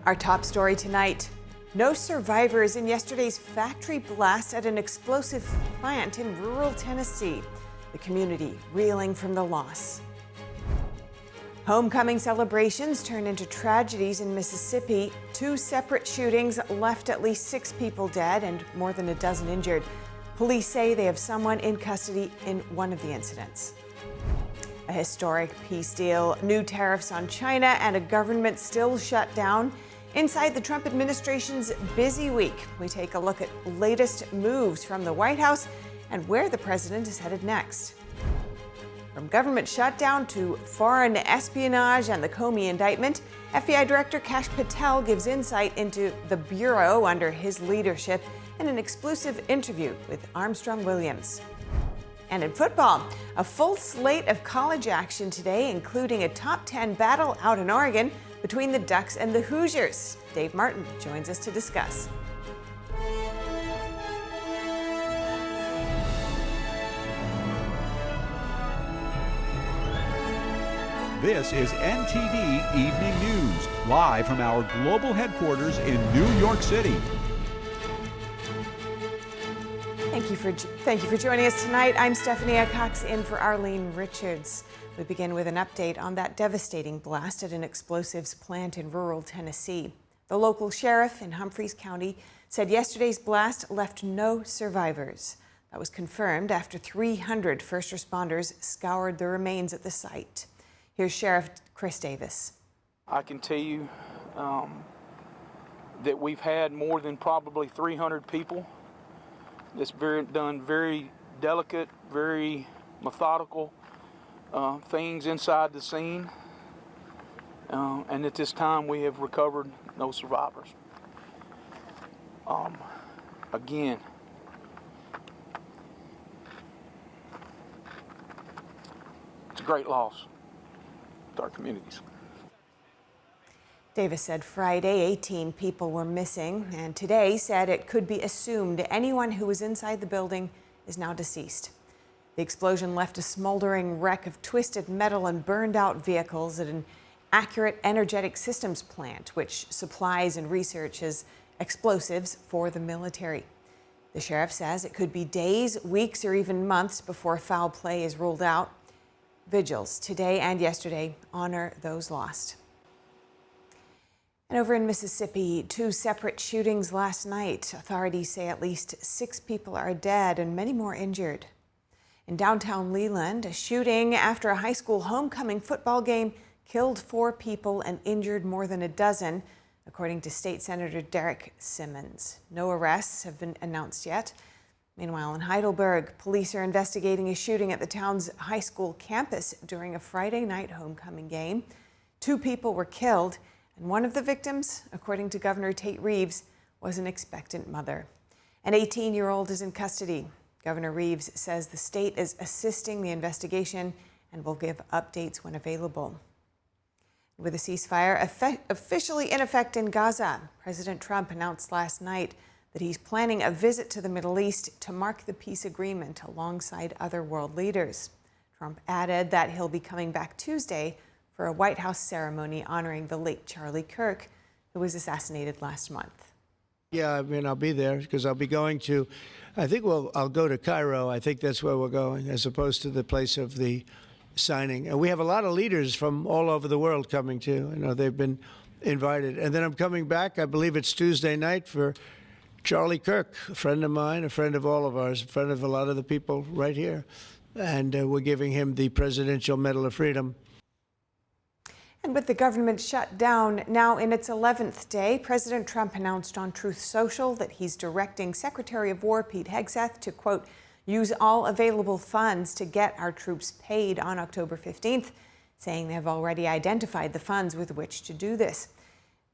Our top story tonight: no survivors in yesterday's factory blast at an explosive plant in rural Tennessee. The community reeling from the loss. Homecoming celebrations turn into tragedies in Mississippi. 2 separate shootings left at least 6 people dead and more than a dozen injured. Police say they have someone in custody in one of the incidents. A historic peace deal, new tariffs on China, and a government still shut down. Inside the Trump administration's busy week, we take a look at latest moves from the White House and where the president is headed next. From government shutdown to foreign espionage and the Comey indictment, FBI Director Kash Patel gives insight into the Bureau under his leadership in an exclusive interview with Armstrong Williams. And in football, a full slate of college action today, including a top 10 battle out in Oregon between the Ducks and the Hoosiers. Dave Martin joins us to discuss. This is NTD Evening News, live from our global headquarters in New York City. Thank you for joining us tonight. I'm Stephanie Cox in for Arlene Richards. We begin with an update on that devastating blast at an explosives plant in rural Tennessee. The local sheriff in Humphreys County said yesterday's blast left no survivors. That was confirmed after 300 first responders scoured the remains at the site. Here's Sheriff Chris Davis. I can tell you that we've had more than probably 300 people. That's done very delicate, very methodical things inside the scene. And at this time, we have recovered no survivors. Again, it's a great loss to our communities. Davis said Friday 18 people were missing, and today said it could be assumed anyone who was inside the building is now deceased. The explosion left a smoldering wreck of twisted metal and burned out vehicles at an Accurate Energetic Systems plant, which supplies and researches explosives for the military. The sheriff says it could be days, weeks, or even months before foul play is ruled out. Vigils today and yesterday honor those lost. And over in Mississippi, 2 separate shootings last night. Authorities say at least 6 people are dead and many more injured. In downtown Leland, a shooting after a high school homecoming football game killed 4 people and injured more than a dozen, according to State Senator Derek Simmons. No arrests have been announced yet. Meanwhile, in Heidelberg, police are investigating a shooting at the town's high school campus during a Friday night homecoming game. 2 people were killed, and one of the victims, according to Governor Tate Reeves, was an expectant mother. An 18-year-old is in custody. Governor Reeves says the state is assisting the investigation and will give updates when available. With a ceasefire officially in effect in Gaza, President Trump announced last night that he's planning a visit to the Middle East to mark the peace agreement alongside other world leaders. Trump added that he'll be coming back Tuesday for a White House ceremony honoring the late Charlie Kirk, who was assassinated last month. Yeah, I mean, I'll be there because I'll be going to, I'll go to Cairo. I think that's where we're going, as opposed to the place of the signing. And we have a lot of leaders from all over the world coming too. You know, they've been invited. And then I'm coming back, I believe it's Tuesday night, for Charlie Kirk, a friend of mine, a friend of all of ours, a friend of a lot of the people right here. And we're giving him the Presidential Medal of Freedom. And with the government shut down now in its 11th day, President Trump announced on Truth Social that he's directing Secretary of War Pete Hegseth to, quote, use all available funds to get our troops paid on October 15th, saying they have already identified the funds with which to do this.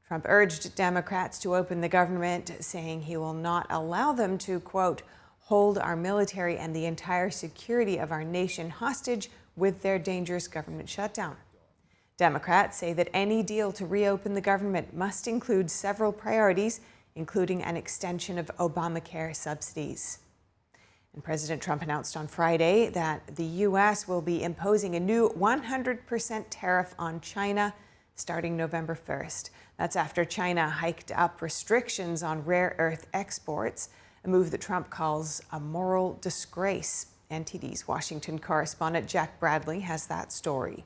Trump urged Democrats to open the government, saying he will not allow them to, quote, hold our military and the entire security of our nation hostage with their dangerous government shutdown. Democrats say that any deal to reopen the government must include several priorities, including an extension of Obamacare subsidies. And President Trump announced on Friday that the U.S. will be imposing a new 100% tariff on China, starting November 1st. That's after China hiked up restrictions on rare earth exports, a move that Trump calls a moral disgrace. NTD's Washington correspondent Jack Bradley has that story.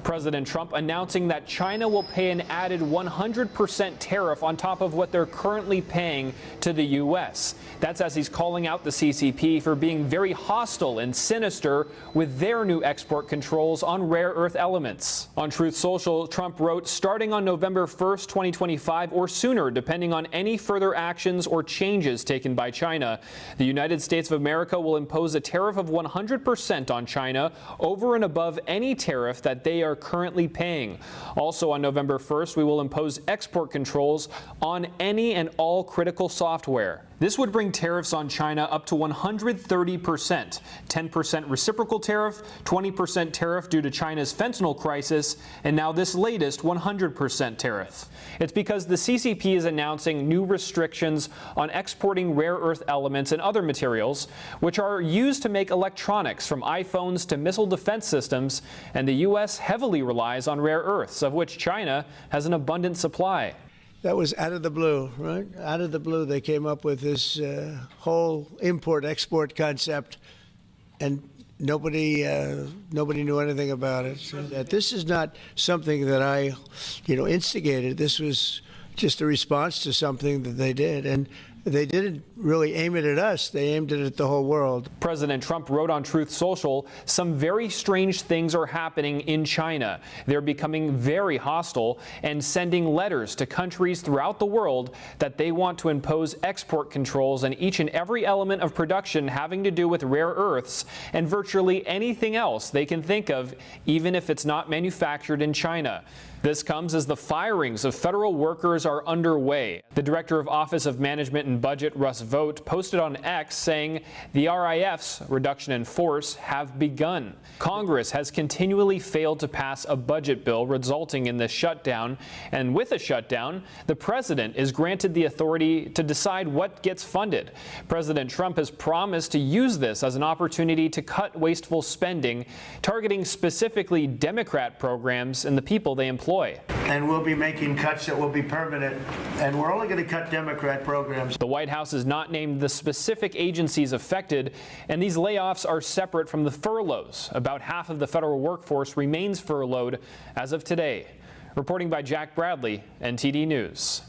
President Trump announcing that China will pay an added 100% tariff on top of what they're currently paying to the U.S. That's as he's calling out the CCP for being very hostile and sinister with their new export controls on rare earth elements. On Truth Social, Trump wrote, starting on November 1st, 2025 or sooner, depending on any further actions or changes taken by China, the United States of America will impose a tariff of 100% on China over and above any tariff that they are currently paying. Also on November 1st, we will impose export controls on any and all critical software. This would bring tariffs on China up to 130%, 10% reciprocal tariff, 20% tariff due to China's fentanyl crisis, and now this latest 100% tariff. It's because the CCP is announcing new restrictions on exporting rare earth elements and other materials, which are used to make electronics from iPhones to missile defense systems, and the U.S. heavily relies on rare earths, of which China has an abundant supply. That was out of the blue, right? Out of the blue, they came up with this whole import-export concept, and nobody knew anything about it. So this is not something that I, instigated. This was just a response to something that they did, and they didn't really aim it at us. They aimed it at the whole world. President Trump wrote on Truth Social, some very strange things are happening in China. They're becoming very hostile and sending letters to countries throughout the world that they want to impose export controls on each and every element of production having to do with rare earths and virtually anything else they can think of, even if it's not manufactured in China. This comes as the firings of federal workers are underway. The Director of Office of Management and Budget, Russ Vought, posted on X saying the RIF's reduction in force have begun. Congress has continually failed to pass a budget bill resulting in this shutdown, and with a shutdown, the president is granted the authority to decide what gets funded. President Trump has promised to use this as an opportunity to cut wasteful spending, targeting specifically Democrat programs and the people they employ. And we'll be making cuts that will be permanent, and we're only going to cut Democrat programs. The White House has not named the specific agencies affected, and these layoffs are separate from the furloughs. About half of the federal workforce remains furloughed as of today. Reporting by Jack Bradley, NTD News.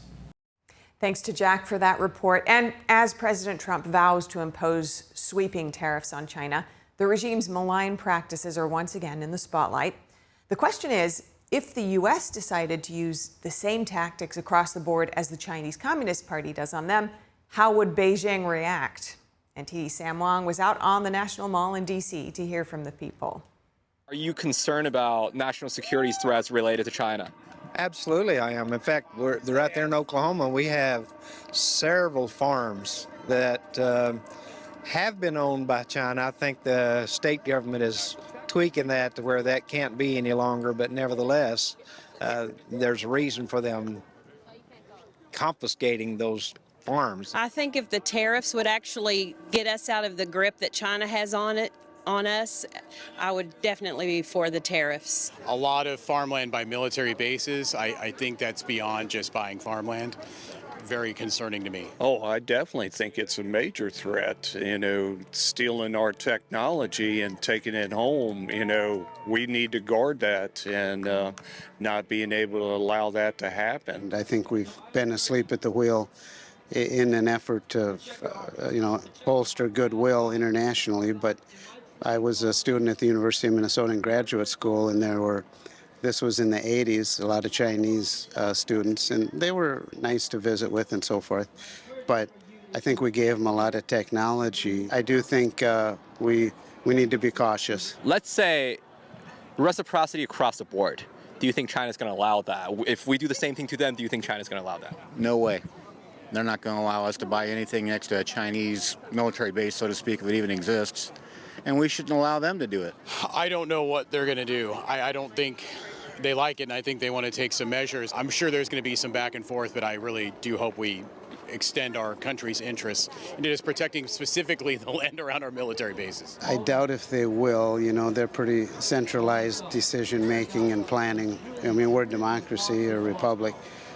Thanks to Jack for that report. And as President Trump vows to impose sweeping tariffs on China, the regime's malign practices are once again in the spotlight. The question is, if the U.S. decided to use the same tactics across the board as the Chinese Communist Party does on them, how would Beijing react? NTD Sam Wong was out on the National Mall in D.C. to hear from the people. Are you concerned about national security threats related to China? Absolutely, I am. In fact, they're out there in Oklahoma. We have several farms that have been owned by China. I think the state government is tweaking that to where that can't be any longer, but nevertheless, there's a reason for them confiscating those farms. I think if the tariffs would actually get us out of the grip that China has on us, I would definitely be for the tariffs. A lot of farmland by military bases, I think that's beyond just buying farmland. Very concerning to me. Oh, I definitely think it's a major threat, stealing our technology and taking it home. We need to guard that and not being able to allow that to happen. I think we've been asleep at the wheel in an effort to, bolster goodwill internationally. But I was a student at the University of Minnesota in graduate school, and this was in the 80s, a lot of Chinese students, and they were nice to visit with and so forth. But I think we gave them a lot of technology. I do think we need to be cautious. Let's say reciprocity across the board. Do you think China's going to allow that? If we do the same thing to them, do you think China's going to allow that? No way. They're not going to allow us to buy anything next to a Chinese military base, so to speak, if it even exists. And we shouldn't allow them to do it. I don't know what they're going to do. I don't think they like it, and I think they want to take some measures. I'm sure there's going to be some back and forth, but I really do hope we extend our country's interests into just protecting specifically the land around our military bases. I doubt if they will. You know, they're pretty centralized decision-making and planning. I mean, we're a democracy, a republic,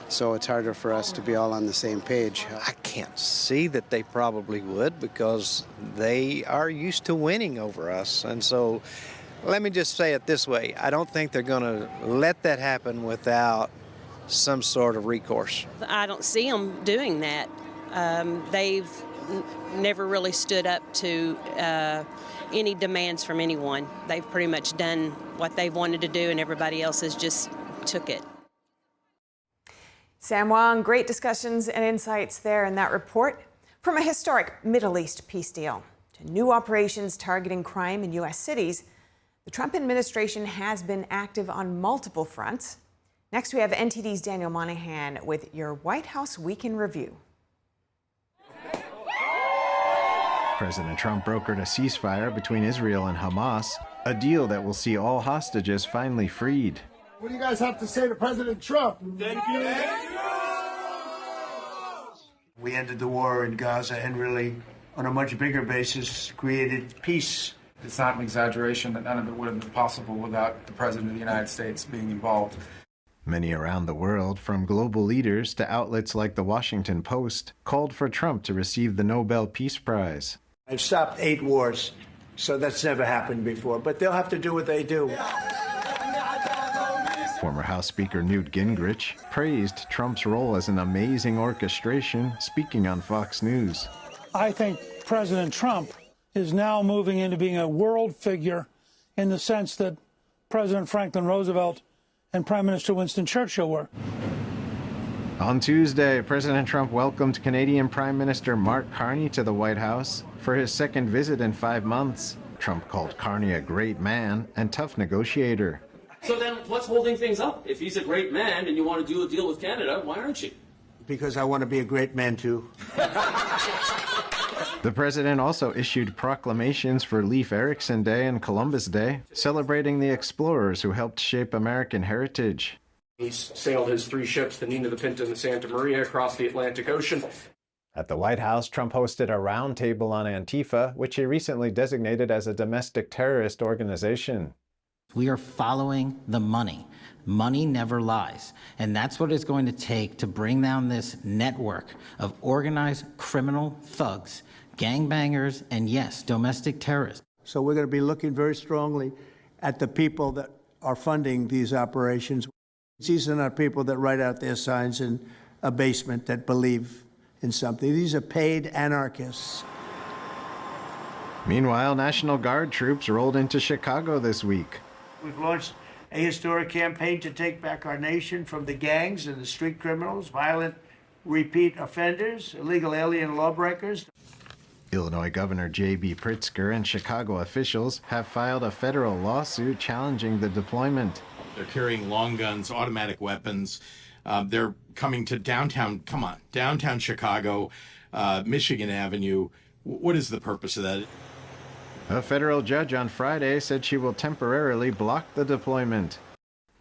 so it's harder for us to be all on the same page. I can't see that they probably would because they are used to winning over us. And so let me just say it this way. I don't think they're going to let that happen without some sort of recourse. I don't see them doing that. They've never really stood up to any demands from anyone. They've pretty much done what they've wanted to do, and everybody else has just took it. Sam Wong, great discussions and insights there in that report. From a historic Middle East peace deal to new operations targeting crime in U.S. cities, the Trump administration has been active on multiple fronts. Next, we have NTD's Daniel Monahan with your White House Week in Review. President Trump brokered a ceasefire between Israel and Hamas, a deal that will see all hostages finally freed. What do you guys have to say to President Trump? Thank you. We ended the war in Gaza and really, on a much bigger basis, created peace. It's not an exaggeration that none of it would have been possible without the President of the United States being involved. Many around the world, from global leaders to outlets like the Washington Post, called for Trump to receive the Nobel Peace Prize. I've stopped 8 wars, so that's never happened before, but they'll have to do what they do. Former House Speaker Newt Gingrich praised Trump's role as an amazing orchestration, speaking on Fox News. I think President Trump is now moving into being a world figure in the sense that President Franklin Roosevelt and Prime Minister Winston Churchill were. On Tuesday, President Trump welcomed Canadian Prime Minister Mark Carney to the White House for his second visit in 5 months. Trump called Carney a great man and tough negotiator. So then what's holding things up? If he's a great man and you want to do a deal with Canada, why aren't you? Because I want to be a great man, too. The president also issued proclamations for Leif Erikson Day and Columbus Day, celebrating the explorers who helped shape American heritage. He's sailed his 3 ships, the Nina, the Pinta, and the Santa Maria, across the Atlantic Ocean. At the White House, Trump hosted a roundtable on Antifa, which he recently designated as a domestic terrorist organization. We are following the money. Money never lies. And that's what it's going to take to bring down this network of organized criminal thugs, gangbangers, and yes, domestic terrorists. So we're going to be looking very strongly at the people that are funding these operations. These are not people that write out their signs in a basement that believe in something. These are paid anarchists. Meanwhile, National Guard troops rolled into Chicago this week. We've launched a historic campaign to take back our nation from the gangs and the street criminals, violent repeat offenders, illegal alien lawbreakers. Illinois Governor J.B. Pritzker and Chicago officials have filed a federal lawsuit challenging the deployment. They're carrying long guns, automatic weapons. They're coming to downtown Chicago, Michigan Avenue. What is the purpose of that? A federal judge on Friday said she will temporarily block the deployment.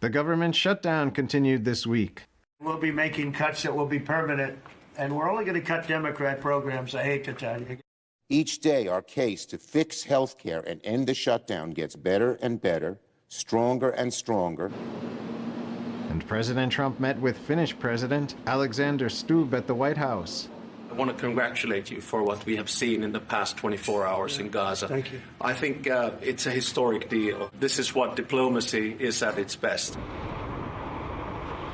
The government shutdown continued this week. We'll be making cuts that will be permanent, and we're only going to cut Democrat programs, I hate to tell you. Each day, our case to fix health care and end the shutdown gets better and better, stronger and stronger. And President Trump met with Finnish President Alexander Stubb at the White House. I want to congratulate you for what we have seen in the past 24 hours in Gaza. Thank you. I think it's a historic deal. This is what diplomacy is at its best.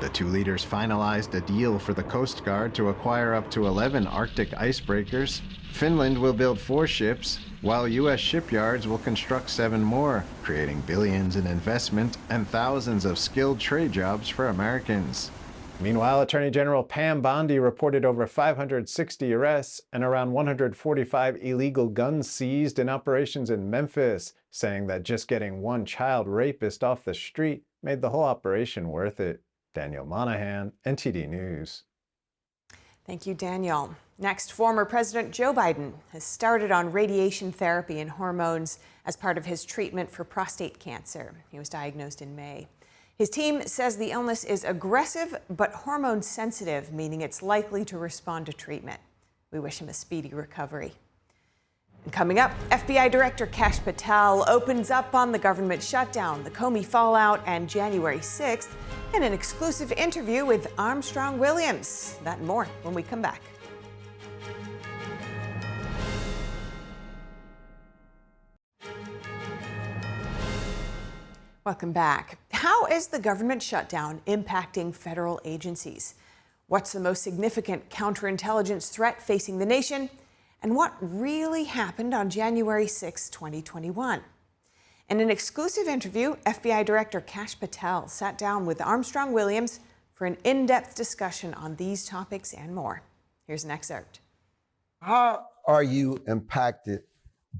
The two leaders finalized a deal for the Coast Guard to acquire up to 11 Arctic icebreakers. Finland will build 4 ships, while U.S. shipyards will construct 7 more, creating billions in investment and thousands of skilled trade jobs for Americans. Meanwhile, Attorney General Pam Bondi reported over 560 arrests and around 145 illegal guns seized in operations in Memphis, saying that just getting one child rapist off the street made the whole operation worth it. Daniel Monahan, NTD News. Thank you, Daniel. Next, former President Joe Biden has started on radiation therapy and hormones as part of his treatment for prostate cancer. He was diagnosed in May. His team says the illness is aggressive but hormone sensitive, meaning it's likely to respond to treatment. We wish him a speedy recovery. And coming up, FBI Director Kash Patel opens up on the government shutdown, the Comey fallout, and January 6th, in an exclusive interview with Armstrong Williams. That and more when we come back. Welcome back. How is the government shutdown impacting federal agencies? What's the most significant counterintelligence threat facing the nation? And what really happened on January 6, 2021? In an exclusive interview, FBI Director Kash Patel sat down with Armstrong Williams for an in-depth discussion on these topics and more. Here's an excerpt. How are you impacted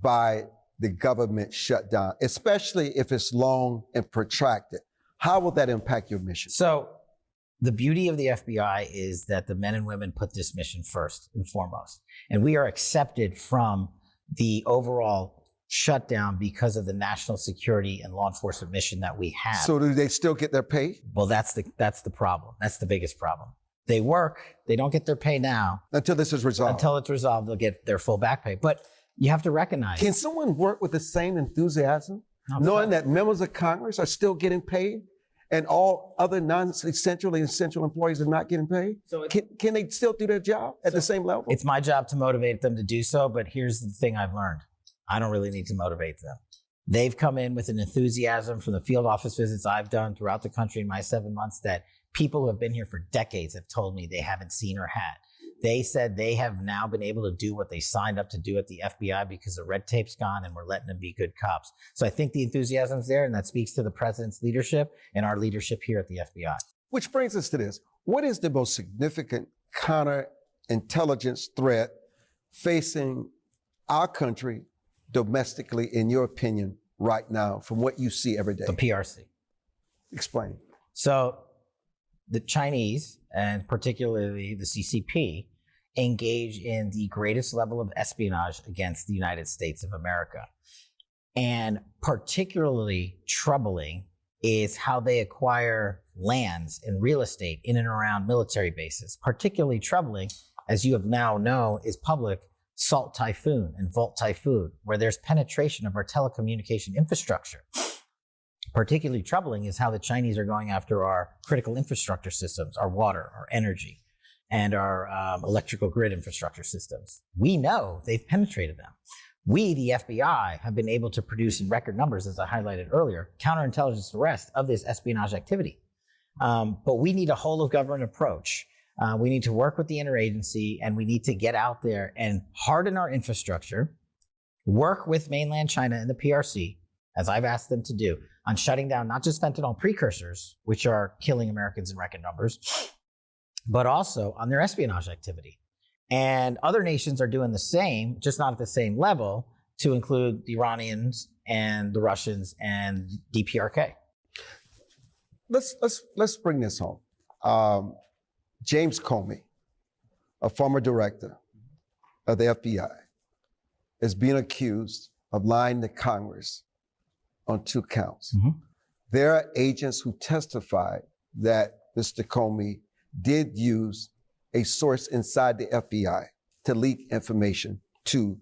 by the government shutdown, especially if it's long and protracted? How will that impact your mission? So the beauty of the FBI is that the men and women put this mission first and foremost. And we are accepted from the overall shutdown because of the national security and law enforcement mission that we have. So do they still get their pay? Well, that's the problem. That's the biggest problem. They work, they don't get their pay now. Until this is resolved. Until it's resolved, they'll get their full back pay. But you have to recognize. Can someone work with the same enthusiasm, knowing that members of Congress are still getting paid and all other non-essential and essential employees are not getting paid? So can they still do their job at the same level? It's my job to motivate them to do so, but here's the thing I've learned. I don't really need to motivate them. They've come in with an enthusiasm from the field office visits I've done throughout the country in my 7 months that people who have been here for decades have told me they haven't seen or had. They said they have now been able to do what they signed up to do at the FBI because the red tape's gone and we're letting them be good cops. So I think the enthusiasm's there, and that speaks to the president's leadership and our leadership here at the FBI. Which brings us to this. What is the most significant counterintelligence threat facing our country domestically, in your opinion, right now, from what you see every day? The PRC. Explain. So the Chinese, and particularly the CCP, engage in the greatest level of espionage against the United States of America. And particularly troubling is how they acquire lands and real estate in and around military bases. Particularly troubling, as you have now know, is public Salt Typhoon and Volt Typhoon, where there's penetration of our telecommunication infrastructure. Particularly troubling is how the Chinese are going after our critical infrastructure systems, our water, our energy, and our electrical grid infrastructure systems. We know they've penetrated them. We, the FBI, have been able to produce in record numbers, as I highlighted earlier, counterintelligence arrests of this espionage activity. But we need a whole of government approach. We need to work with the interagency, and we need to get out there and harden our infrastructure, work with mainland China and the PRC, as I've asked them to do, on shutting down not just fentanyl precursors, which are killing Americans in record numbers, but also on their espionage activity. And other nations are doing the same, just not at the same level, to include the Iranians and the Russians and DPRK. Let's bring this home. James Comey, a former director of the FBI, is being accused of lying to Congress on 2 counts. Mm-hmm. There are agents who testified that Mr. Comey did use a source inside the FBI to leak information to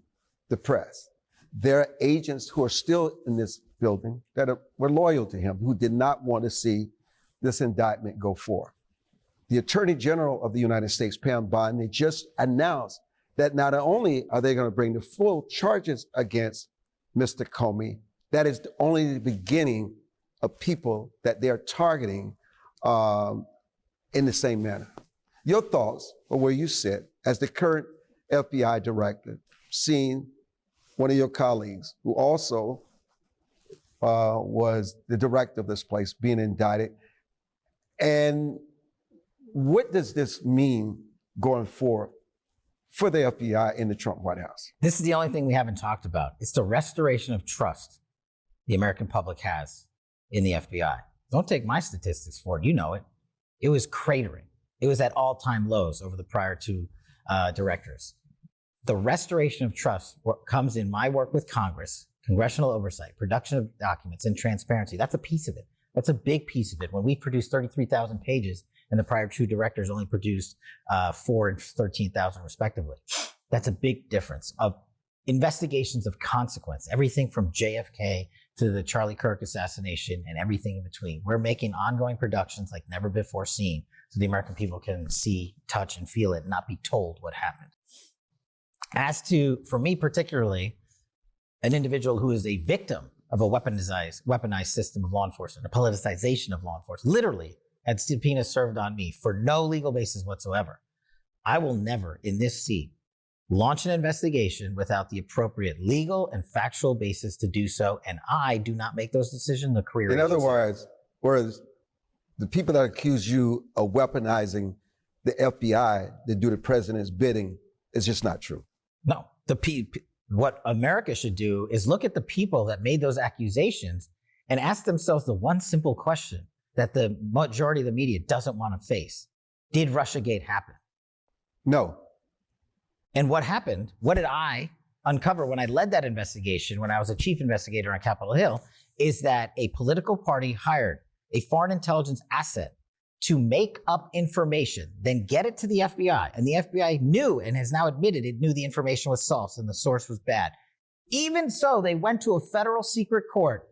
the press. There are agents who are still in this building that were loyal to him, who did not want to see this indictment go forward. The Attorney General of the United States, Pam Bondi, just announced that not only are they going to bring the full charges against Mr. Comey, that is only the beginning of people that they're targeting in the same manner. Your thoughts on where you sit as the current FBI director, seeing one of your colleagues who also was the director of this place being indicted, and what does this mean going forward for the FBI in the Trump White House? This is the only thing we haven't talked about. It's the restoration of trust the American public has in the FBI. Don't take my statistics for it. You know it. It was cratering. It was at all-time lows over the prior 2 directors. The restoration of trust comes in my work with Congress, congressional oversight, production of documents, and transparency. That's a piece of it. That's a big piece of it. When we produced 33,000 pages and the prior two directors only produced 4 and 13,000 respectively. That's a big difference of investigations of consequence, everything from JFK to the Charlie Kirk assassination and everything in between. We're making ongoing productions like never before seen so the American people can see, touch, and feel it, and not be told what happened. As to, for me particularly, an individual who is a victim of a weaponized system of law enforcement, a politicization of law enforcement, literally had subpoenas served on me for no legal basis whatsoever. I will never, in this seat, launch an investigation without the appropriate legal and factual basis to do so, and I do not make those decisions. The career. In other words, whereas the people that accuse you of weaponizing the FBI to do the president's bidding is just not true. No, what America should do is look at the people that made those accusations and ask themselves the one simple question that the majority of the media doesn't want to face. Did Russiagate happen? No. And what happened? What did I uncover when I led that investigation, when I was a chief investigator on Capitol Hill, is that a political party hired a foreign intelligence asset to make up information, then get it to the FBI. And the FBI knew and has now admitted it knew the information was false and the source was bad. Even so, they went to a federal secret court,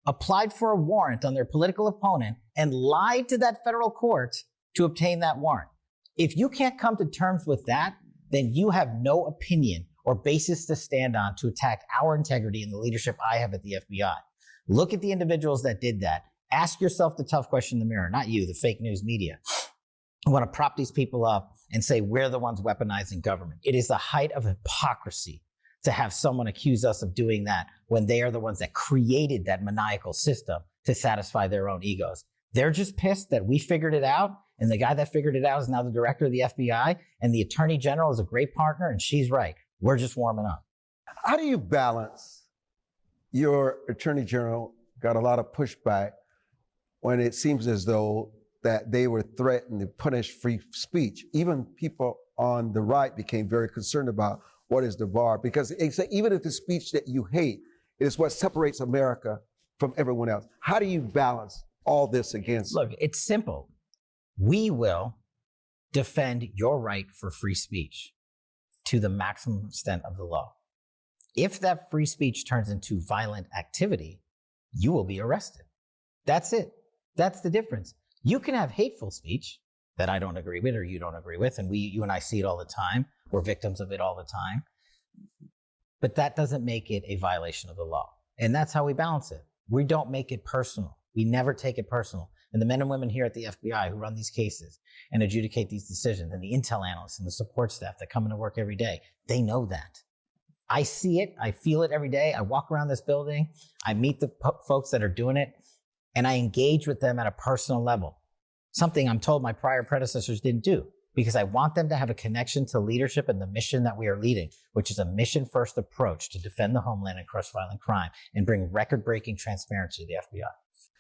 applied for a warrant on their political opponent, and lied to that federal court to obtain that warrant. If you can't come to terms with that, then you have no opinion or basis to stand on to attack our integrity and the leadership I have at the FBI. Look at the individuals that did that. Ask yourself the tough question in the mirror, not you, the fake news media. I want to prop these people up and say we're the ones weaponizing government. It is the height of hypocrisy to have someone accuse us of doing that when they are the ones that created that maniacal system to satisfy their own egos. They're just pissed that we figured it out, and the guy that figured it out is now the director of the FBI, and the attorney general is a great partner, and she's right. We're just warming up. How do you balance your attorney general got a lot of pushback when it seems as though that they were threatened to punish free speech? Even people on the right became very concerned about what is the bar, because even if the speech that you hate is what separates America from everyone else. How do you balance all this against? Look, it's simple. We will defend your right for free speech to the maximum extent of the law. If that free speech turns into violent activity, you will be arrested. That's it. That's the difference. You can have hateful speech that I don't agree with or you don't agree with, and you and I see it all the time. We're victims of it all the time. But that doesn't make it a violation of the law. And that's how we balance it. We don't make it personal. We never take it personal. And the men and women here at the FBI who run these cases and adjudicate these decisions, and the intel analysts and the support staff that come into work every day, they know that. I see it. I feel it every day. I walk around this building. I meet the folks that are doing it, and I engage with them at a personal level, something I'm told my prior predecessors didn't do, because I want them to have a connection to leadership and the mission that we are leading, which is a mission-first approach to defend the homeland and crush violent crime and bring record-breaking transparency to the FBI.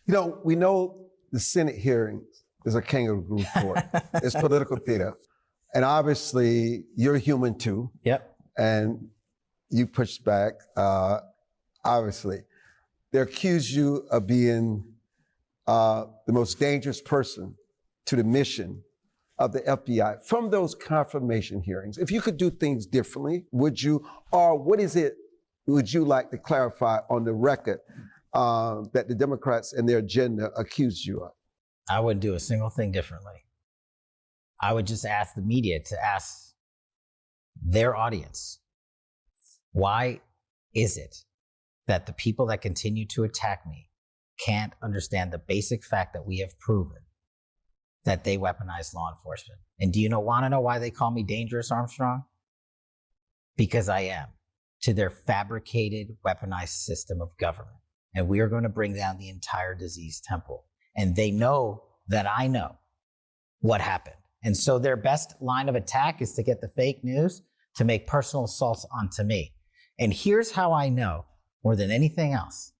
You know, we know the Senate hearings is a kangaroo court. It's political theater. And obviously, you're human too. Yep. And you pushed back, obviously. They accuse you of being the most dangerous person to the mission of the FBI. From those confirmation hearings, if you could do things differently, would you? Or what is it would you like to clarify on the record that the Democrats and their agenda accuse you of? I wouldn't do a single thing differently. I would just ask the media to ask their audience, why is it that the people that continue to attack me can't understand the basic fact that we have proven that they weaponize law enforcement? And do you want to know why they call me Dangerous Armstrong? Because I am, to their fabricated, weaponized system of government. And we are going to bring down the entire diseased temple. And they know that I know what happened. And so their best line of attack is to get the fake news to make personal assaults onto me. And here's how I know, more than anything else,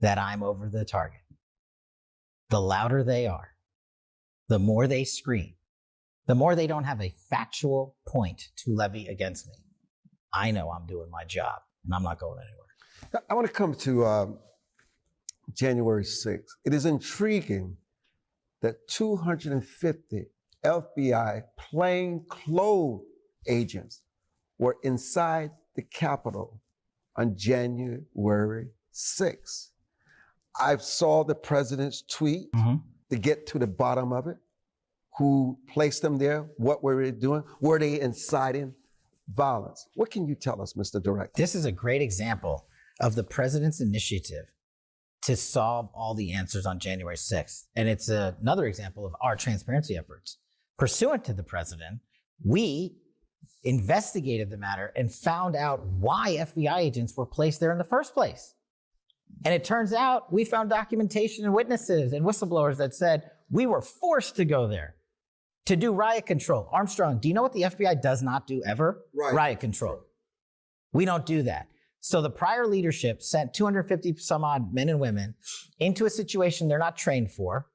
that I'm over the target. The louder they are, the more they scream, the more they don't have a factual point to levy against me. I know I'm doing my job, and I'm not going anywhere. I want to come to January 6th. It is intriguing that 250 FBI plainclothes agents were inside the Capitol on January 6th. I saw the president's tweet to get to the bottom of it. Who placed them there? What were they doing? Were they inciting violence? What can you tell us, Mr. Director? This is a great example of the president's initiative to solve all the answers on January 6th. And it's another example of our transparency efforts. Pursuant to the president, we investigated the matter and found out why FBI agents were placed there in the first place. And it turns out we found documentation and witnesses and whistleblowers that said we were forced to go there to do riot control. Armstrong, do you know what the FBI does not do ever? Riot control. We don't do that. So the prior leadership sent 250 some odd men and women into a situation they're not trained for,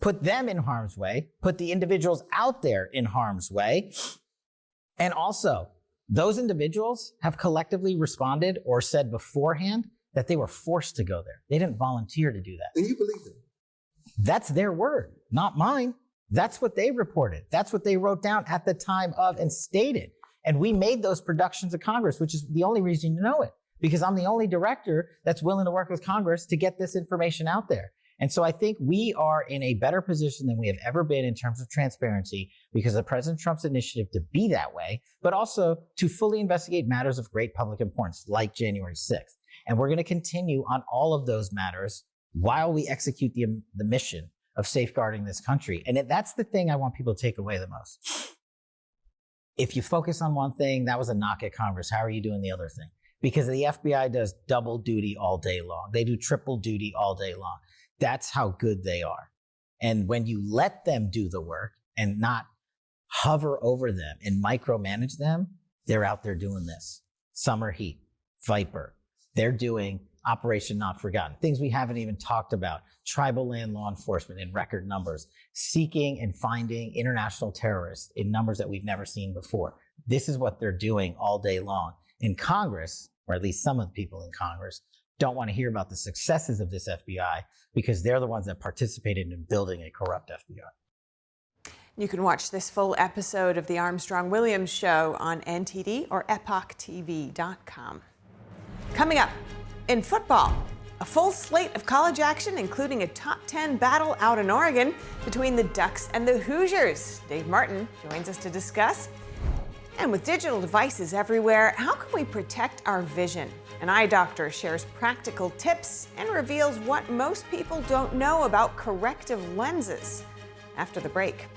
put them in harm's way, put the individuals out there in harm's way. And also, those individuals have collectively responded or said beforehand that they were forced to go there. They didn't volunteer to do that. And you believe them? That's their word, not mine. That's what they reported. That's what they wrote down at the time of and stated. And we made those productions of Congress, which is the only reason you know it, because I'm the only director that's willing to work with Congress to get this information out there. And so I think we are in a better position than we have ever been in terms of transparency because of President Trump's initiative to be that way, but also to fully investigate matters of great public importance like January 6th. And we're going to continue on all of those matters while we execute the mission of safeguarding this country. And that's the thing I want people to take away the most. If you focus on one thing, that was a knock at Congress. How are you doing the other thing? Because the FBI does double duty all day long. They do triple duty all day long. That's how good they are. And when you let them do the work and not hover over them and micromanage them, they're out there doing this. Summer Heat, Viper. They're doing Operation Not Forgotten, things we haven't even talked about, tribal land law enforcement in record numbers, seeking and finding international terrorists in numbers that we've never seen before. This is what they're doing all day long. In Congress, or at least some of the people in Congress, don't want to hear about the successes of this FBI because they're the ones that participated in building a corrupt FBI. You can watch this full episode of the Armstrong-Williams Show on NTD or epochtv.com. Coming up, in football, a full slate of college action, including a top 10 battle out in Oregon between the Ducks and the Hoosiers. Dave Martin joins us to discuss. And with digital devices everywhere, how can we protect our vision? An eye doctor shares practical tips and reveals what most people don't know about corrective lenses. After the break.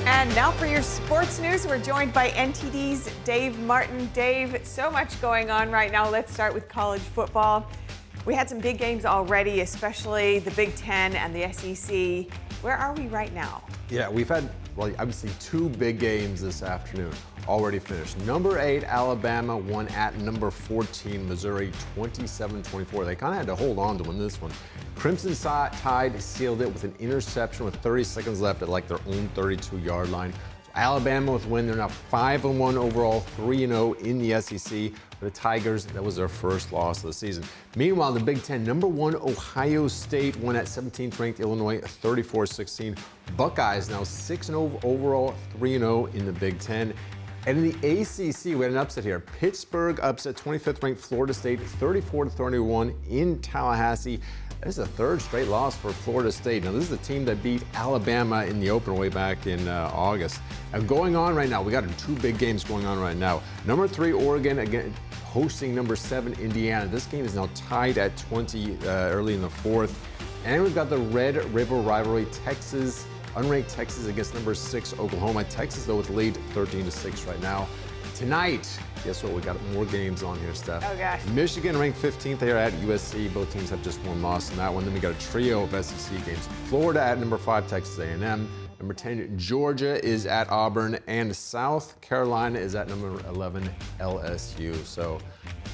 And now for your sports news, we're joined by NTD's Dave Martin. Dave, so much going on right now. Let's start with college football. We had some big games already, especially the Big Ten and the SEC. Where are we right now? Yeah, we've had, well, obviously two big games this afternoon already finished. Number 8, Alabama won at number 14, Missouri, 27-24. They kind of had to hold on to win this one. Crimson Tide sealed it with an interception with 30 seconds left at like their own 32-yard line. So Alabama with a win. They're now 5-1 overall, 3-0 in the SEC. For the Tigers, that was their first loss of the season. Meanwhile, the Big Ten, number 1, Ohio State won at 17th ranked Illinois, 34-16. Buckeyes now 6-0 overall, 3-0 in the Big Ten. And in the ACC, we had an upset here. Pittsburgh upset 25th ranked Florida State, 34-31 in Tallahassee. This is a third straight loss for Florida State. Now, this is the team that beat Alabama in the opener way back in August. Now, going on right now, we got two big games going on right now. Number 3, Oregon, again, hosting number 7, Indiana. This game is now tied at 20 early in the fourth. And we've got the Red River rivalry, Texas, unranked Texas against number 6, Oklahoma. Texas, though, with the lead 13-6 right now. Tonight, guess what? We got more games on here, Steph. Oh, gosh. Michigan ranked 15th there at USC. Both teams have just one loss in that one. Then we got a trio of SEC games. Florida at number 5, Texas A&M. Number 10, Georgia is at Auburn, and South Carolina is at number 11, LSU. So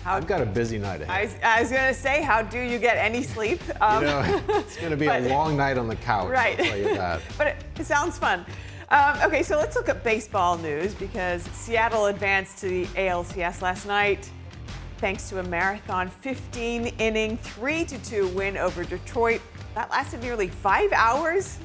I've got a busy night ahead. I was going to say, how do you get any sleep? It's going to be a long night on the couch. Right. I'll tell you that. But it sounds fun. Okay, so let's look at baseball news because Seattle advanced to the ALCS last night thanks to a marathon 15-inning 3-2 win over Detroit. That lasted nearly 5 hours.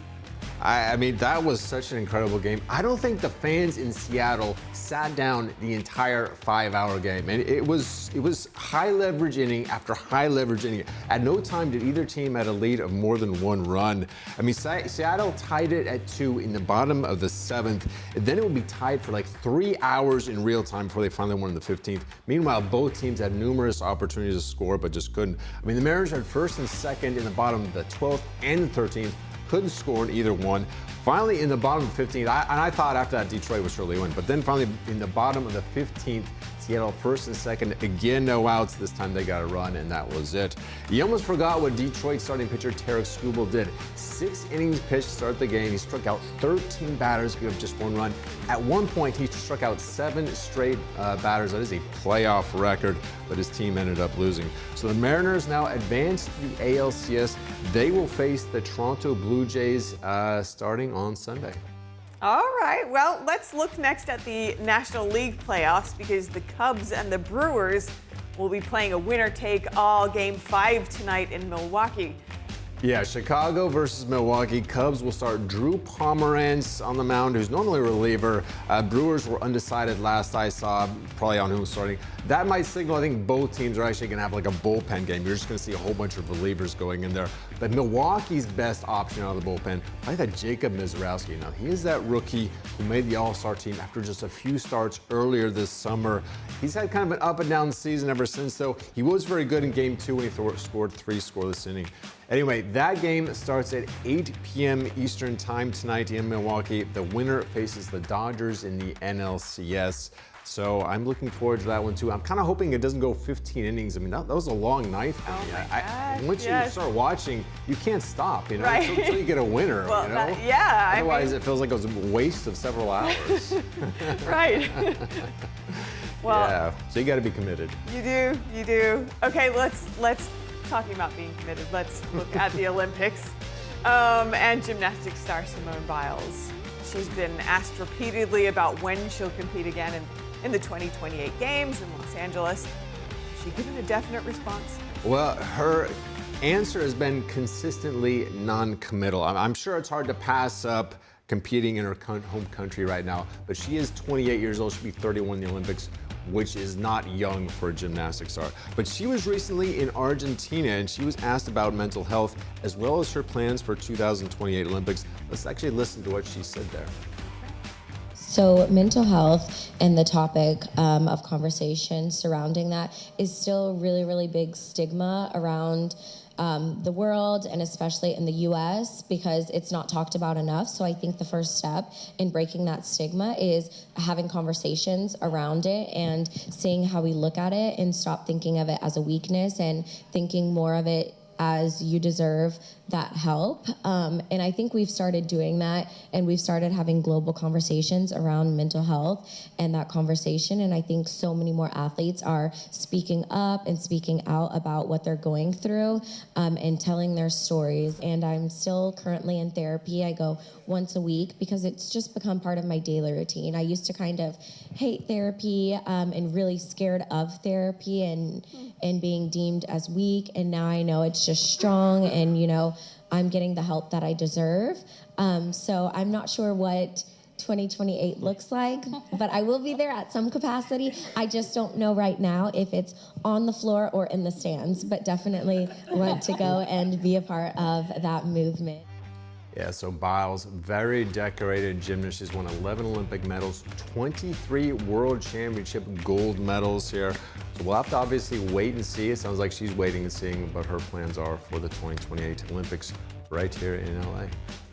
I mean, that was such an incredible game. I don't think the fans in Seattle sat down the entire 5-hour game. And it was high leverage inning after high leverage inning. At no time did either team have a lead of more than 1 run. I mean, Seattle tied it at 2 in the bottom of the 7th. And then it would be tied for like 3 hours in real time before they finally won in the 15th. Meanwhile, both teams had numerous opportunities to score, but just couldn't. I mean, the Mariners had first and second in the bottom of the 12th and the 13th. Couldn't score in either one. Finally, in the bottom of the 15th, I thought after that Detroit would surely win. But then finally, in the bottom of the 15th, Seattle first and second, again no outs. This time they got a run, and that was it. You almost forgot what Detroit starting pitcher Tarek Skubal did. 6 innings pitched to start the game. He struck out 13 batters, gave up just 1 run. At one point, he struck out 7 straight batters. That is a playoff record, but his team ended up losing. So the Mariners now advance to the ALCS. They will face the Toronto Blue Jays starting on Sunday. All right, well, let's look next at the National League playoffs because the Cubs and the Brewers will be playing a winner-take-all Game 5 tonight in Milwaukee. Yeah, Chicago versus Milwaukee. Cubs will start Drew Pomeranz on the mound, who's normally a reliever. Brewers were undecided last I saw, probably on who's starting. That might signal, I think, both teams are actually going to have like a bullpen game. You're just going to see a whole bunch of relievers going in there. But Milwaukee's best option out of the bullpen, I think that Jacob Mizrowski. Now, he is that rookie who made the All-Star team after just a few starts earlier this summer. He's had kind of an up and down season ever since, though. He was very good in Game 2 when he scored 3 scoreless innings. Anyway, that game starts at 8 p.m. Eastern time tonight in Milwaukee. The winner faces the Dodgers in the NLCS. So I'm looking forward to that one too. I'm kind of hoping it doesn't go 15 innings. I mean, that was a long night for me. Once you start watching, you can't stop, you know, until you get a winner, well, you know? Otherwise, it feels like it was a waste of several hours. Right. Well, yeah, so you got to be committed. You do. Okay, let's talking about being committed. Let's look at the Olympics and gymnastics star Simone Biles. She's been asked repeatedly about when she'll compete again in the 2028 Games in Los Angeles. Has she given a definite response? Well, her answer has been consistently non-committal. I'm sure it's hard to pass up competing in her home country right now, but she is 28 years old. She'll be 31 in the Olympics, which is not young for a gymnastics star. But she was recently in Argentina and she was asked about mental health as well as her plans for 2028 Olympics. Let's actually listen to what she said there. So mental health and the topic of conversation surrounding that is still a really, really big stigma around the world and especially in the US because it's not talked about enough. So I think the first step in breaking that stigma is having conversations around it and seeing how we look at it and stop thinking of it as a weakness and thinking more of it as you deserve that help. And I think we've started doing that and we've started having global conversations around mental health and that conversation. And I think so many more athletes are speaking up and speaking out about what they're going through and telling their stories. And I'm still currently in therapy. I go once a week because it's just become part of my daily routine. I used to kind of hate therapy and really scared of therapy and being deemed as weak. And now I know it's just strong and, you know, I'm getting the help that I deserve. So I'm not sure what 2028 looks like, but I will be there at some capacity. I just don't know right now if it's on the floor or in the stands, but definitely want to go and be a part of that movement. Yeah, so Biles, very decorated gymnast. She's won 11 Olympic medals, 23 World Championship gold medals here. So we'll have to obviously wait and see. It sounds like she's waiting and seeing what her plans are for the 2028 Olympics right here in LA.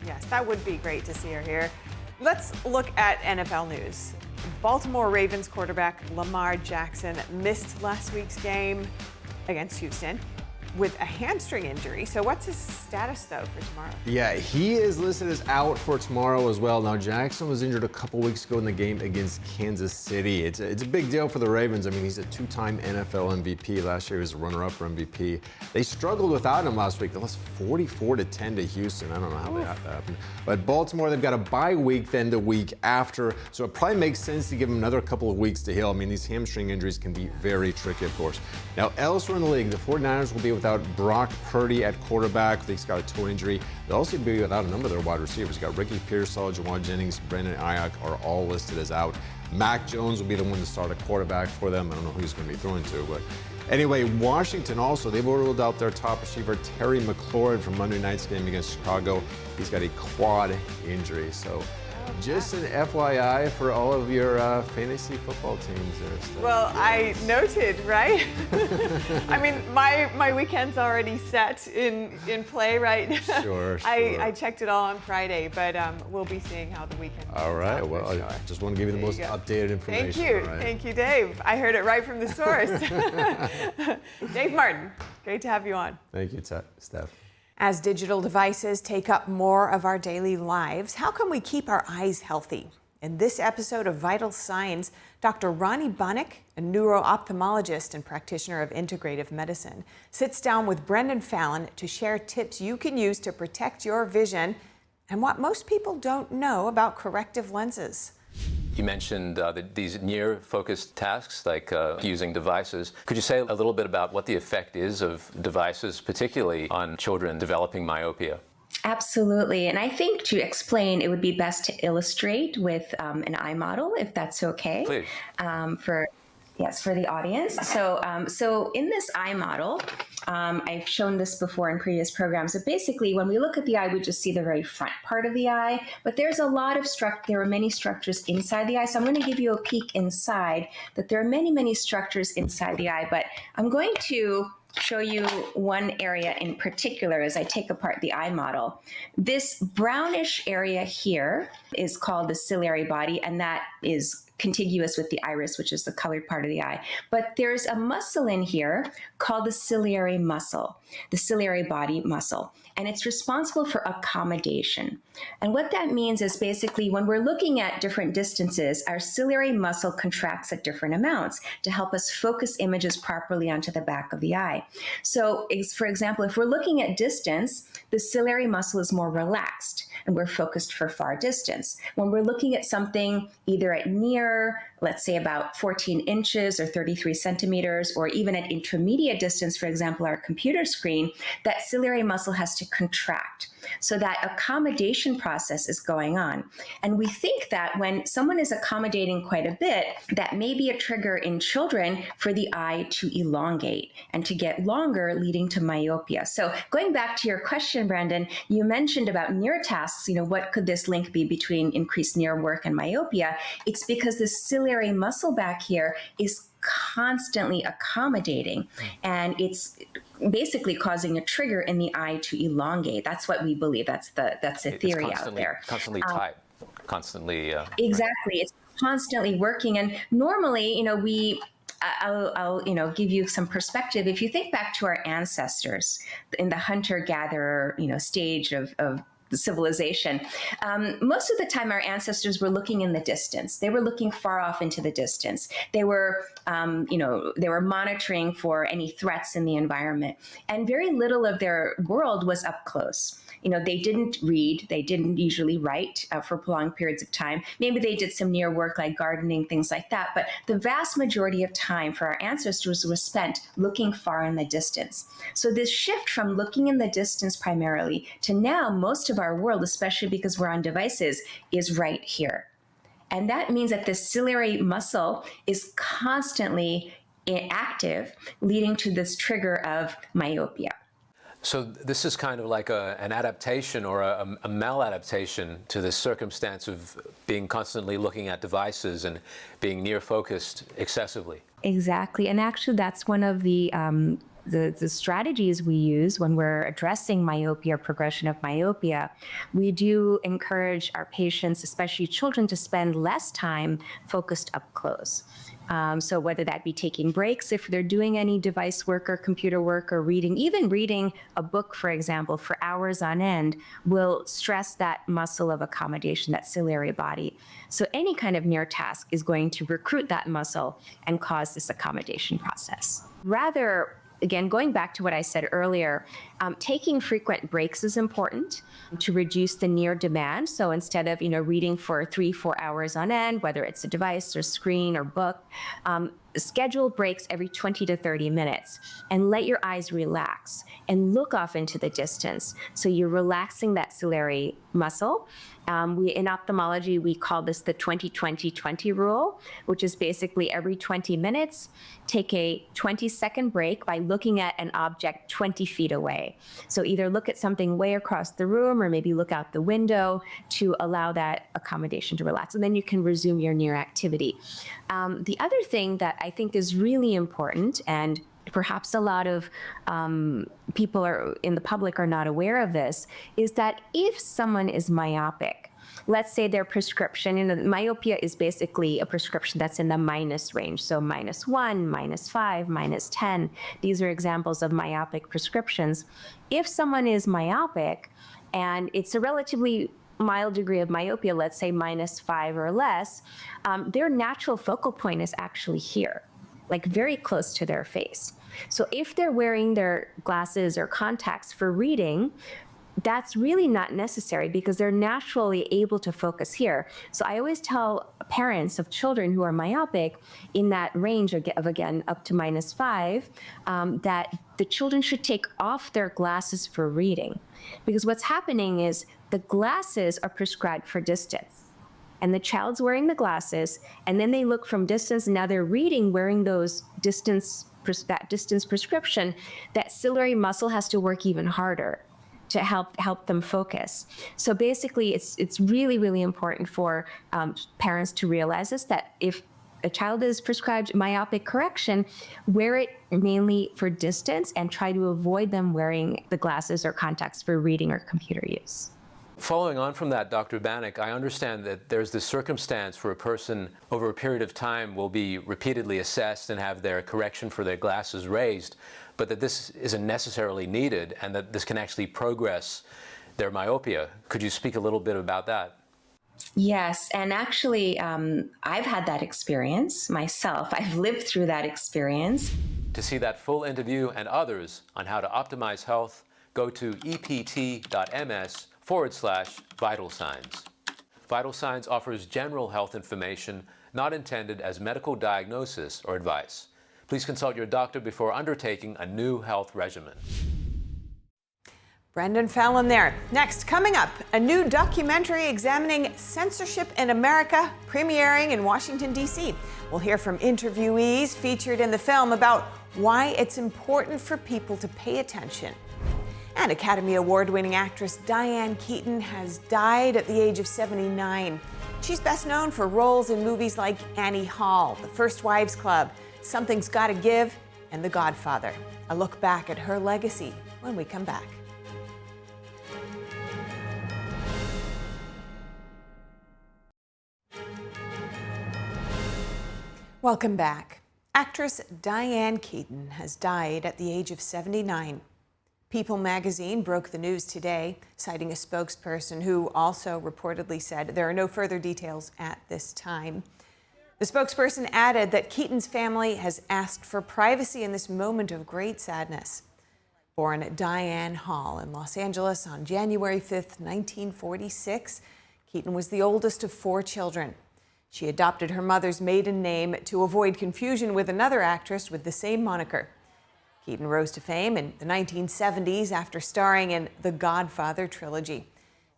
Yes, that would be great to see her here. Let's look at NFL news. Baltimore Ravens quarterback Lamar Jackson missed last week's game against Houston. with a hamstring injury. So what's his status, though, for tomorrow? Yeah, he is listed as out for tomorrow as well. Now, Jackson was injured a couple weeks ago in the game against Kansas City. It's a big deal for the Ravens. I mean, he's a two-time NFL MVP. Last year, he was a runner-up for MVP. They struggled without him last week. They lost 44-10 to Houston. I don't know how that happened. But Baltimore, they've got a bye week then the week after. So it probably makes sense to give him another couple of weeks to heal. I mean, these hamstring injuries can be very tricky, of course. Now, elsewhere in the league, the 49ers will be without Brock Purdy at quarterback. He's got a toe injury. They'll also be without a number of their wide receivers. Got Ricky Pearsall, Jawan Jennings, Brandon Ayuk are all listed as out. Mac Jones will be the one to start a quarterback for them. I don't know who he's going to be throwing to, but anyway, Washington also, they've ruled out their top receiver, Terry McLaurin, from Monday night's game against Chicago. He's got a quad injury. So just an FYI for all of your fantasy football teams there, Steph. Well, I noted, right? I mean, my weekend's already set in play, right? Sure. I checked it all on Friday, but we'll be seeing how the weekend goes. All right. out Well, for sure. I just want to give you the most updated information. Thank you. All right. Thank you, Dave. I heard it right from the source. Dave Martin, great to have you on. Thank you, Steph. As digital devices take up more of our daily lives, how can we keep our eyes healthy? In this episode of Vital Signs, Dr. Ronnie Bunnick, a neuro-ophthalmologist and practitioner of integrative medicine, sits down with Brendan Fallon to share tips you can use to protect your vision and what most people don't know about corrective lenses. You mentioned these near-focused tasks, like using devices. Could you say a little bit about what the effect is of devices, particularly on children developing myopia? Absolutely. And I think to explain, it would be best to illustrate with an eye model, if that's okay. Please. For the audience. So in this eye model, I've shown this before in previous programs, but basically when we look at the eye, we just see the very front part of the eye, but there are many structures inside the eye. So I'm going to give you a peek inside, that there are many, many structures inside the eye, but I'm going to show you one area in particular as I take apart the eye model. This brownish area here is called the ciliary body, and that is contiguous with the iris, which is the colored part of the eye. But there's a muscle in here called the ciliary muscle, the ciliary body muscle, and it's responsible for accommodation. And what that means is basically when we're looking at different distances, our ciliary muscle contracts at different amounts to help us focus images properly onto the back of the eye. So, for example, if we're looking at distance, the ciliary muscle is more relaxed and we're focused for far distance. When we're looking at something either at near, let's say about 14 inches or 33 centimeters, or even at intermediate distance, for example, our computer screen, that ciliary muscle has to contract. So that accommodation process is going on. And we think that when someone is accommodating quite a bit, that may be a trigger in children for the eye to elongate and to get longer, leading to myopia. So going back to your question, Brandon, you mentioned about near tasks, what could this link be between increased near work and myopia? It's because the ciliary muscle back here is constantly accommodating, and it's basically causing a trigger in the eye to elongate. That's what we believe. That's the theory out there. Constantly tight, constantly. Exactly, it's constantly working, and normally, I'll give you some perspective. If you think back to our ancestors in the hunter-gatherer stage of the civilization, most of the time our ancestors were looking in the distance. They were looking far off into the distance. They were, they were monitoring for any threats in the environment, and very little of their world was up close. They didn't read, they didn't usually write for prolonged periods of time. Maybe they did some near work like gardening, things like that, but the vast majority of time for our ancestors was spent looking far in the distance. So this shift from looking in the distance primarily to now most of our world, especially because we're on devices, is right here. And that means that the ciliary muscle is constantly active, leading to this trigger of myopia. So this is kind of like an adaptation or a maladaptation to the circumstance of being constantly looking at devices and being near focused excessively. Exactly, and actually that's one of the strategies we use when we're addressing myopia or progression of myopia. We do encourage our patients, especially children, to spend less time focused up close. So whether that be taking breaks if they're doing any device work or computer work or reading, even reading a book, for example, for hours on end, will stress that muscle of accommodation, that ciliary body. So any kind of near task is going to recruit that muscle and cause this accommodation process. Rather, again, going back to what I said earlier, taking frequent breaks is important to reduce the near demand. So instead of reading for 3-4 hours on end, whether it's a device or screen or book, schedule breaks every 20 to 30 minutes and let your eyes relax and look off into the distance. So you're relaxing that ciliary muscle. In ophthalmology, we call this the 20-20-20 rule, which is basically every 20 minutes, take a 20-second break by looking at an object 20 feet away. So either look at something way across the room or maybe look out the window to allow that accommodation to relax. And then you can resume your near activity. The other thing that I think is really important, and perhaps a lot of people in the public are not aware of this, is that if someone is myopic, let's say their prescription, myopia is basically a prescription that's in the minus range. So -1, -5, -10. These are examples of myopic prescriptions. If someone is myopic and it's a relatively mild degree of myopia, let's say -5 or less, their natural focal point is actually here, like very close to their face. So if they're wearing their glasses or contacts for reading, that's really not necessary because they're naturally able to focus here. So I always tell parents of children who are myopic in that range of again, up to -5, that the children should take off their glasses for reading. Because what's happening is the glasses are prescribed for distance. And the child's wearing the glasses, and then they look from distance, and now they're reading wearing those that distance prescription. That ciliary muscle has to work even harder to help them focus. So basically, it's really, really important for parents to realize this, that if a child is prescribed myopic correction, wear it mainly for distance and try to avoid them wearing the glasses or contacts for reading or computer use. Following on from that, Dr. Bannock, I understand that there's this circumstance where a person over a period of time will be repeatedly assessed and have their correction for their glasses raised, but that this isn't necessarily needed and that this can actually progress their myopia. Could you speak a little bit about that? Yes, and actually, I've had that experience myself. I've lived through that experience. To see that full interview and others on how to optimize health, go to ept.ms/vital signs. Vital Signs offers general health information not intended as medical diagnosis or advice. Please consult your doctor before undertaking a new health regimen. Brendan Fallon there. Next, coming up, a new documentary examining censorship in America, premiering in Washington, D.C. We'll hear from interviewees featured in the film about why it's important for people to pay attention. And Academy Award-winning actress Diane Keaton has died at the age of 79. She's best known for roles in movies like Annie Hall, The First Wives Club, Something's Gotta Give, and The Godfather. A look back at her legacy when we come back. Welcome back. Actress Diane Keaton has died at the age of 79. People magazine broke the news today, citing a spokesperson who also reportedly said there are no further details at this time. The spokesperson added that Keaton's family has asked for privacy in this moment of great sadness. Born Diane Hall in Los Angeles on January 5th, 1946, Keaton was the oldest of 4 children. She adopted her mother's maiden name to avoid confusion with another actress with the same moniker. Keaton rose to fame in the 1970s after starring in the Godfather trilogy.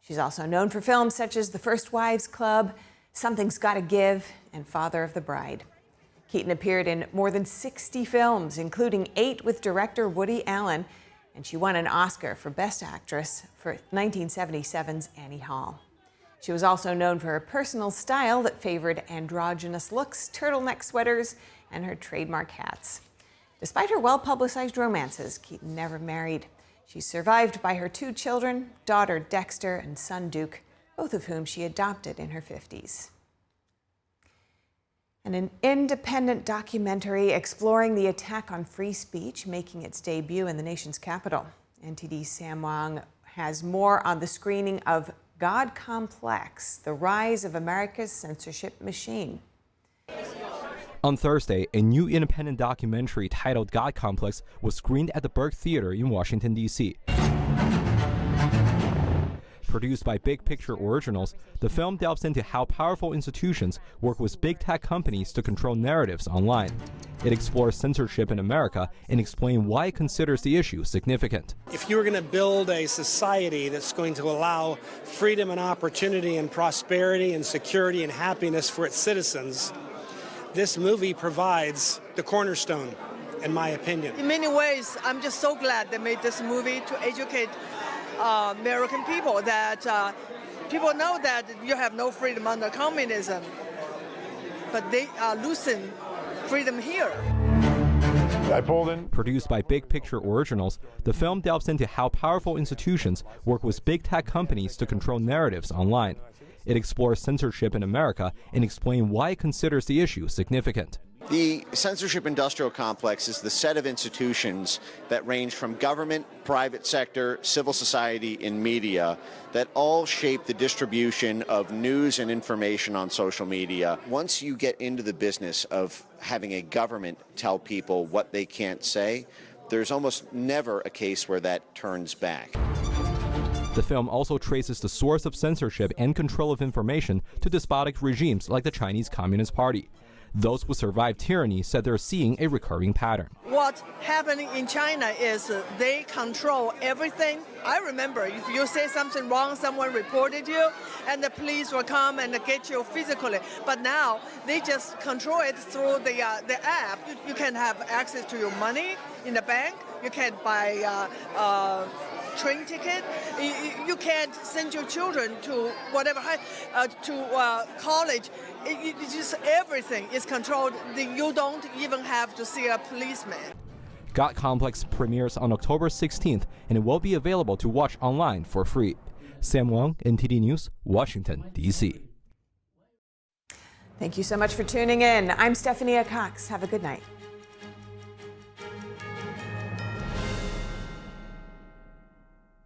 She's also known for films such as The First Wives Club, Something's Gotta Give, and Father of the Bride. Keaton appeared in more than 60 films, including 8 with director Woody Allen, and she won an Oscar for Best Actress for 1977's Annie Hall. She was also known for her personal style that favored androgynous looks, turtleneck sweaters, and her trademark hats. Despite her well-publicized romances, Keaton never married. She's survived by her 2 children, daughter Dexter and son Duke, both of whom she adopted in her 50s. And an independent documentary exploring the attack on free speech making its debut in the nation's capital. NTD's Sam Wang has more on the screening of God Complex, the rise of America's censorship machine. On Thursday, a new independent documentary titled God Complex was screened at the Burke Theater in Washington, D.C. Produced by Big Picture Originals, the film delves into how powerful institutions work with big tech companies to control narratives online. It explores censorship in America and explains why it considers the issue significant. If you're going to build a society that's going to allow freedom and opportunity and prosperity and security and happiness for its citizens, this movie provides the cornerstone, in my opinion. In many ways, I'm just so glad they made this movie to educate American people that people know that you have no freedom under communism, but they are losing freedom here. I pulled in. Produced by Big Picture Originals, the film delves into how powerful institutions work with big tech companies to control narratives online. It explores censorship in America and explains why it considers the issue significant. The censorship industrial complex is the set of institutions that range from government, private sector, civil society, and media that all shape the distribution of news and information on social media. Once you get into the business of having a government tell people what they can't say, there's almost never a case where that turns back. The film also traces the source of censorship and control of information to despotic regimes like the Chinese Communist Party. Those who survived tyranny said they're seeing a recurring pattern. What's happening in China is they control everything. I remember if you say something wrong, someone reported you, and the police will come and get you physically. But now they just control it through the app. You can have access to your money in the bank. You can buy train ticket. You can't send your children to whatever college. It's just everything is controlled. You don't even have to see a policeman. God Complex premieres on October 16th, and it will be available to watch online for free. Sam Wang, NTD News, Washington, D.C. Thank you so much for tuning in. I'm Stephanie Cox. Have a good night.